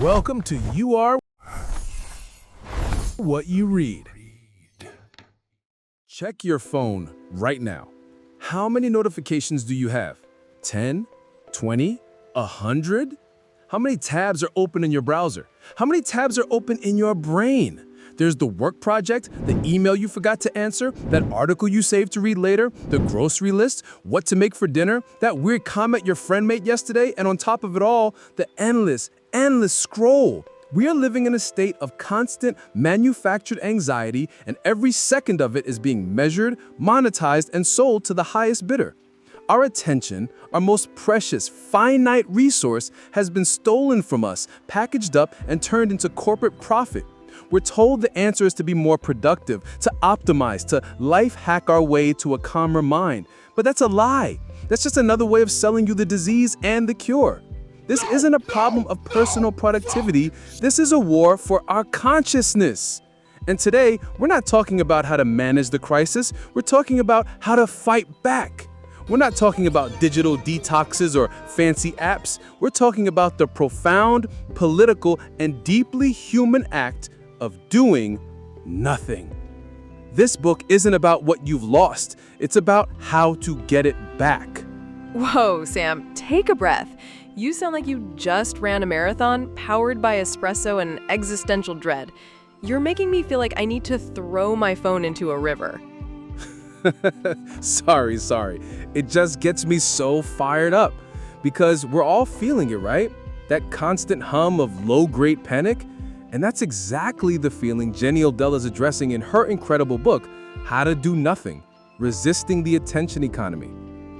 Welcome to You Are What You Read. Check your phone right now. How many notifications do you have? 10? 20? 100? How many tabs are open in your browser? How many tabs are open in your brain? There's the work project, the email you forgot to answer, that article you saved to read later, the grocery list, what to make for dinner, that weird comment your friend made yesterday, and on top of it all, the endless scroll. We are living in a state of constant manufactured anxiety, and every second of it is being measured, monetized, and sold to the highest bidder. Our attention, our most precious, finite resource, has been stolen from us, packaged up, and turned into corporate profit. We're told the answer is to be more productive, to optimize, to life hack our way to a calmer mind. But that's a lie. That's just another way of selling you the disease and the cure. This isn't a problem of personal productivity. This is a war for our consciousness. And today, we're not talking about how to manage the crisis. We're talking about how to fight back. We're not talking about digital detoxes or fancy apps. We're talking about the profound, political, and deeply human act of doing nothing. This book isn't about what you've lost. It's about how to get it back. Whoa, Sam, take a breath. You sound like you just ran a marathon powered by espresso and existential dread. You're making me feel like I need to throw my phone into a river. Sorry. It just gets me so fired up because we're all feeling it, right? That constant hum of low-grade panic. And that's exactly the feeling Jenny Odell is addressing in her incredible book, How to Do Nothing: Resisting the Attention Economy.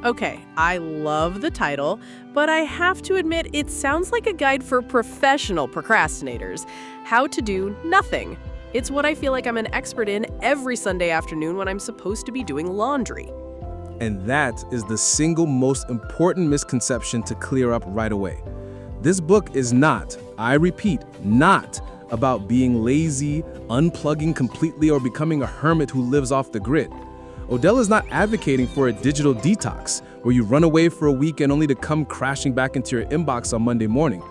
Okay, I love the title, but I have to admit it sounds like a guide for professional procrastinators. How to do nothing. It's what I feel like I'm an expert in every Sunday afternoon when I'm supposed to be doing laundry. And that is the single most important misconception to clear up right away. This book is not, I repeat, not about being lazy, unplugging completely, or becoming a hermit who lives off the grid. Odell is not advocating for a digital detox where you run away for a weekend only to come crashing back into your inbox on Monday morning.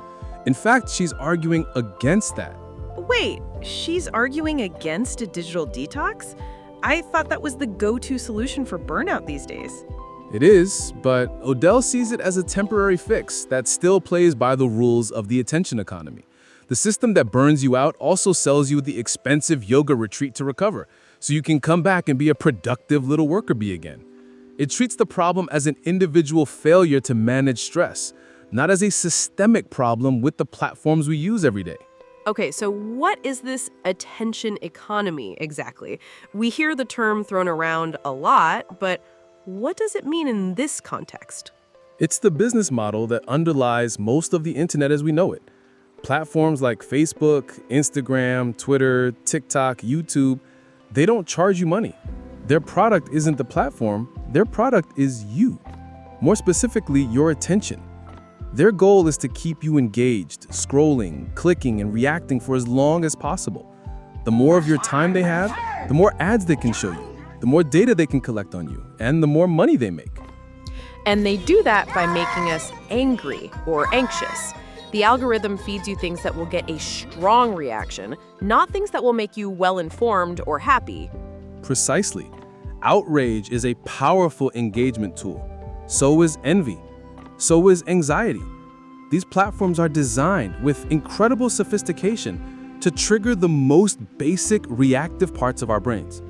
In fact, she's arguing against that. Wait, she's arguing against a digital detox? I thought that was the go-to solution for burnout these days. It is, but Odell sees it as a temporary fix that still plays by the rules of the attention economy. The system that burns you out also sells you the expensive yoga retreat to recover, so you can come back and be a productive little worker bee again. It treats the problem as an individual failure to manage stress, not as a systemic problem with the platforms we use every day. Okay, so what is this attention economy exactly? We hear the term thrown around a lot, but what does it mean in this context? It's the business model that underlies most of the internet as we know it. Platforms like Facebook, Instagram, Twitter, TikTok, YouTube, they don't charge you money. Their product isn't the platform, their product is you. More specifically, your attention. Their goal is to keep you engaged, scrolling, clicking, and reacting for as long as possible. The more of your time they have, the more ads they can show you, the more data they can collect on you, and the more money they make. And they do that by making us angry or anxious. The algorithm feeds you things that will get a strong reaction, not things that will make you well-informed or happy. Precisely. Outrage is a powerful engagement tool. So is envy. So is anxiety. These platforms are designed with incredible sophistication to trigger the most basic reactive parts of our brains.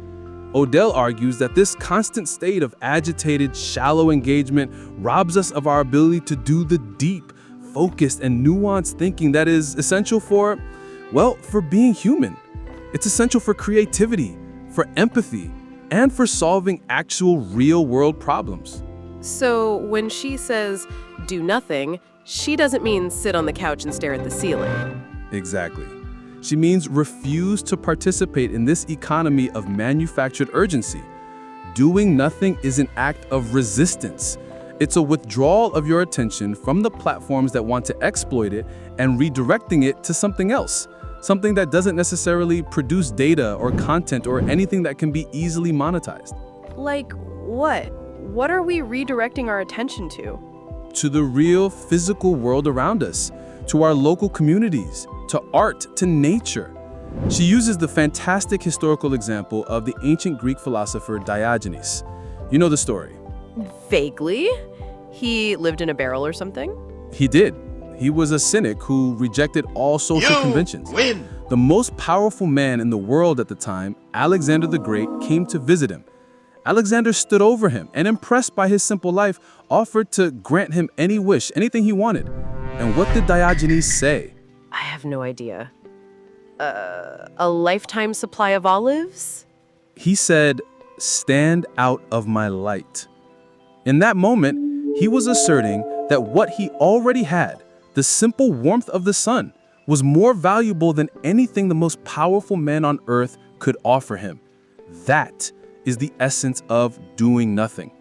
Odell argues that this constant state of agitated, shallow engagement robs us of our ability to do the deep, focused, and nuanced thinking that is essential for being human. It's essential for creativity, for empathy, and for solving actual real-world problems. So when she says, do nothing, she doesn't mean sit on the couch and stare at the ceiling. Exactly. She means refuse to participate in this economy of manufactured urgency. Doing nothing is an act of resistance. It's a withdrawal of your attention from the platforms that want to exploit it and redirecting it to something else, something that doesn't necessarily produce data or content or anything that can be easily monetized. Like what? What are we redirecting our attention to? To the real physical world around us, to our local communities, to art, to nature. She uses the fantastic historical example of the ancient Greek philosopher Diogenes. You know the story. Vaguely? He lived in a barrel or something? He did. He was a cynic who rejected all social conventions. The most powerful man in the world at the time, Alexander the Great, came to visit him. Alexander stood over him and, impressed by his simple life, offered to grant him any wish, anything he wanted. And what did Diogenes say? I have no idea. A lifetime supply of olives? He said, "Stand out of my light." In that moment, he was asserting that what he already had, the simple warmth of the sun, was more valuable than anything the most powerful man on earth could offer him. That is the essence of doing nothing.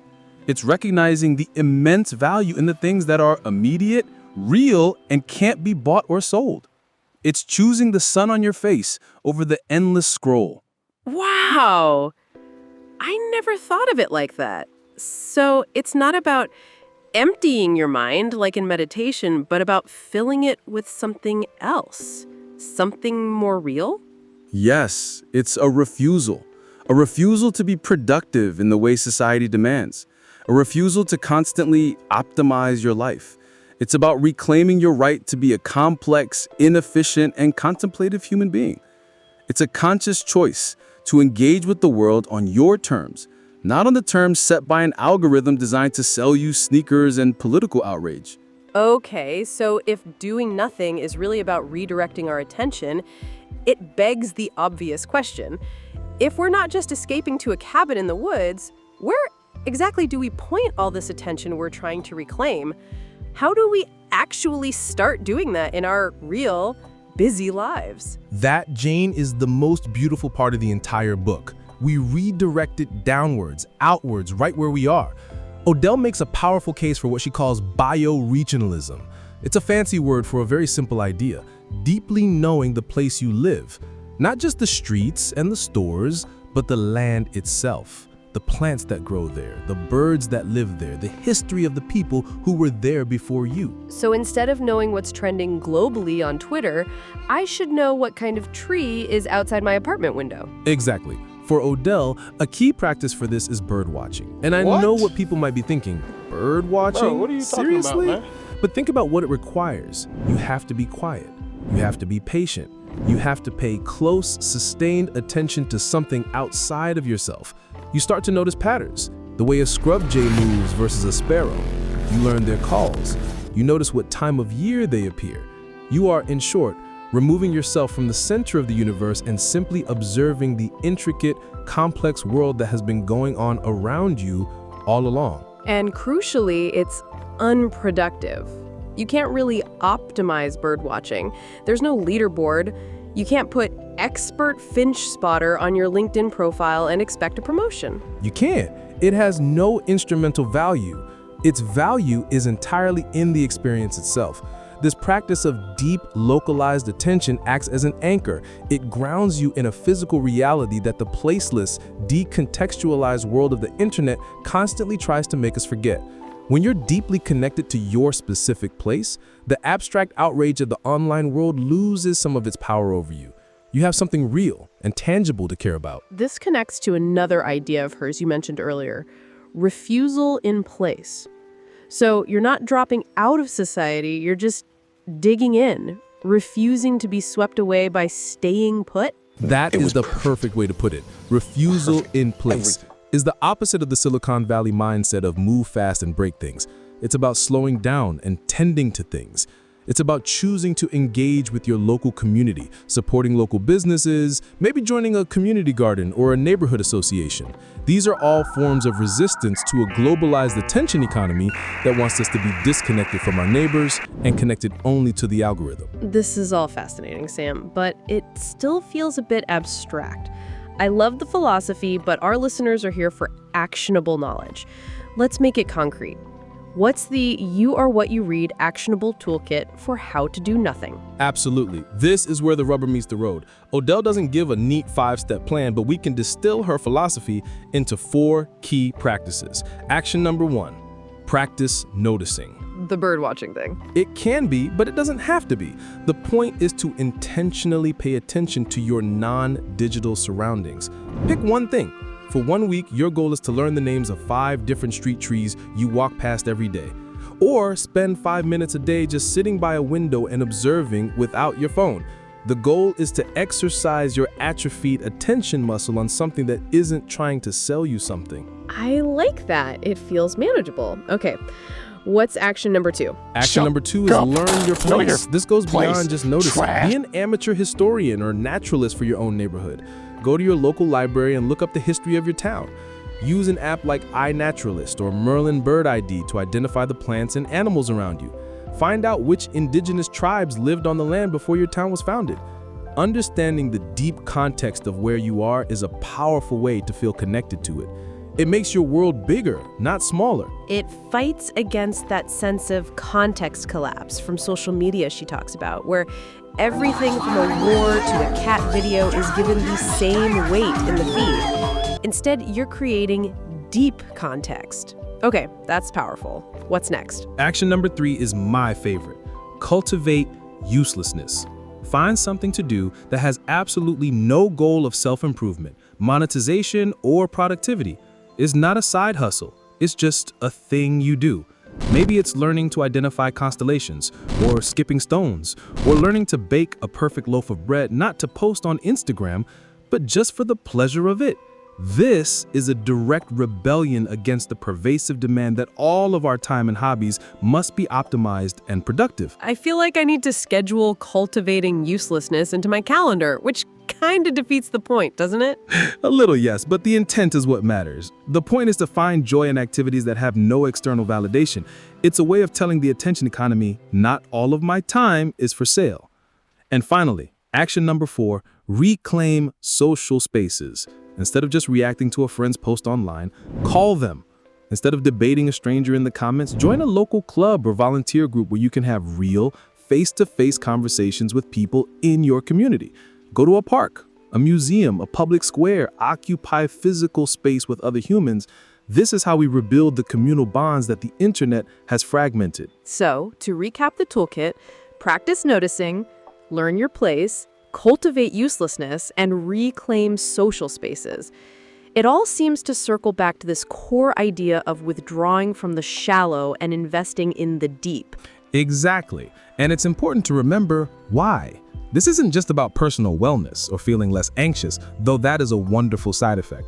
It's recognizing the immense value in the things that are immediate, real, and can't be bought or sold. It's choosing the sun on your face over the endless scroll. Wow! I never thought of it like that. So it's not about emptying your mind like in meditation, but about filling it with something else, something more real? Yes, it's a refusal to be productive in the way society demands, a refusal to constantly optimize your life. It's about reclaiming your right to be a complex, inefficient, and contemplative human being. It's a conscious choice to engage with the world on your terms, not on the terms set by an algorithm designed to sell you sneakers and political outrage. Okay, so if doing nothing is really about redirecting our attention, it begs the obvious question. If we're not just escaping to a cabin in the woods, where exactly do we point all this attention we're trying to reclaim? How do we actually start doing that in our real, busy lives? That, Jane, is the most beautiful part of the entire book. We redirect it downwards, outwards, right where we are. Odell makes a powerful case for what she calls bioregionalism. It's a fancy word for a very simple idea: deeply knowing the place you live. Not just the streets and the stores, but the land itself. The plants that grow there, the birds that live there, the history of the people who were there before you. So instead of knowing what's trending globally on Twitter, I should know what kind of tree is outside my apartment window. Exactly. For Odell, a key practice for this is bird watching. And I know what people might be thinking. Bird watching? Bro, what are you talking Seriously? about, man? But think about what it requires. You have to be quiet. You have to be patient. You have to pay close, sustained attention to something outside of yourself. You start to notice patterns. The way a scrub jay moves versus a sparrow. You learn their calls. You notice what time of year they appear. You are, in short, removing yourself from the center of the universe and simply observing the intricate, complex world that has been going on around you all along. And crucially, it's unproductive. You can't really optimize bird watching. There's no leaderboard. You can't put expert finch spotter on your LinkedIn profile and expect a promotion. You can't. It has no instrumental value. Its value is entirely in the experience itself. This practice of deep, localized attention acts as an anchor. It grounds you in a physical reality that the placeless, decontextualized world of the internet constantly tries to make us forget. When you're deeply connected to your specific place, the abstract outrage of the online world loses some of its power over you. You have something real and tangible to care about. This connects to another idea of hers you mentioned earlier, refusal-in-place. So you're not dropping out of society, you're just digging in, refusing to be swept away by staying put? That is the perfect way to put it. Refusal in place is the opposite of the Silicon Valley mindset of move fast and break things. It's about slowing down and tending to things. It's about choosing to engage with your local community, supporting local businesses, maybe joining a community garden or a neighborhood association. These are all forms of resistance to a globalized attention economy that wants us to be disconnected from our neighbors and connected only to the algorithm. This is all fascinating, Sam, but it still feels a bit abstract. I love the philosophy, but our listeners are here for actionable knowledge. Let's make it concrete. What's the YouAre-WhatYouRead actionable toolkit for how to do nothing? Absolutely. This is where the rubber meets the road. Odell doesn't give a neat 5-step plan, but we can distill her philosophy into 4 key practices. Action number 1, practice noticing. the bird watching thing. It can be, but it doesn't have to be. The point is to intentionally pay attention to your non-digital surroundings. Pick one thing. For 1 week, your goal is to learn the names of 5 different street trees you walk past every day. Or spend 5 minutes a day just sitting by a window and observing without your phone. The goal is to exercise your atrophied attention muscle on something that isn't trying to sell you something. I like that. It feels manageable. Okay, what's action number 2? Action number 2 is learn your place. This goes beyond just noticing. Be an amateur historian or naturalist for your own neighborhood. Go to your local library and look up the history of your town. Use an app like iNaturalist or Merlin Bird ID to identify the plants and animals around you. Find out which indigenous tribes lived on the land before your town was founded. Understanding the deep context of where you are is a powerful way to feel connected to it. It makes your world bigger, not smaller. It fights against that sense of context collapse from social media she talks about, where everything from a war to a cat video is given the same weight in the feed. Instead, you're creating deep context. Okay, that's powerful. What's next? Action number 3 is my favorite. Cultivate uselessness. Find something to do that has absolutely no goal of self-improvement, monetization, or productivity. It's not a side hustle. It's just a thing you do. Maybe it's learning to identify constellations, or skipping stones, or learning to bake a perfect loaf of bread, not to post on Instagram, but just for the pleasure of it. This is a direct rebellion against the pervasive demand that all of our time and hobbies must be optimized and productive. I feel like I need to schedule cultivating uselessness into my calendar, which kind of defeats the point, doesn't it? A little, yes, but the intent is what matters. The point is to find joy in activities that have no external validation. It's a way of telling the attention economy, not all of my time is for sale. And finally, action number 4, reclaim social spaces. Instead of just reacting to a friend's post online, call them. Instead of debating a stranger in the comments, join a local club or volunteer group where you can have real, face-to-face conversations with people in your community. Go to a park, a museum, a public square, occupy physical space with other humans. This is how we rebuild the communal bonds that the internet has fragmented. So, to recap the toolkit, practice noticing, learn your place, cultivate uselessness, and reclaim social spaces. It all seems to circle back to this core idea of withdrawing from the shallow and investing in the deep. Exactly. And it's important to remember why. This isn't just about personal wellness or feeling less anxious, though that is a wonderful side effect.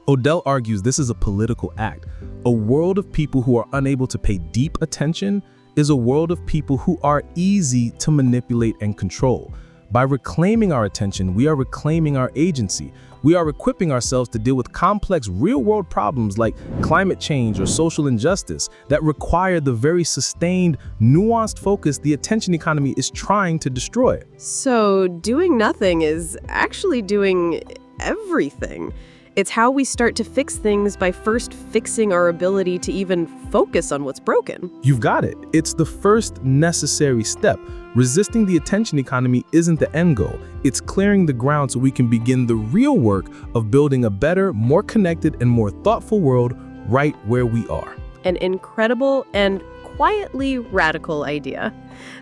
Odell argues this is a political act. A world of people who are unable to pay deep attention is a world of people who are easy to manipulate and control. By reclaiming our attention, we are reclaiming our agency. We are equipping ourselves to deal with complex real-world problems like climate change or social injustice that require the very sustained, nuanced focus the attention economy is trying to destroy. So, doing nothing is actually doing everything. It's how we start to fix things by first fixing our ability to even focus on what's broken. You've got it. It's the first necessary step. Resisting the attention economy isn't the end goal. It's clearing the ground so we can begin the real work of building a better, more connected, and more thoughtful world right where we are. An incredible and quietly radical idea.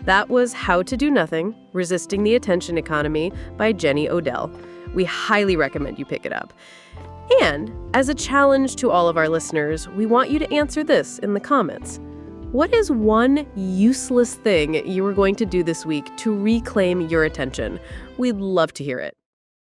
That was How to Do Nothing, Resisting the Attention Economy by Jenny Odell. We highly recommend you pick it up. And as a challenge to all of our listeners, we want you to answer this in the comments. What is one useless thing you are going to do this week to reclaim your attention? We'd love to hear it.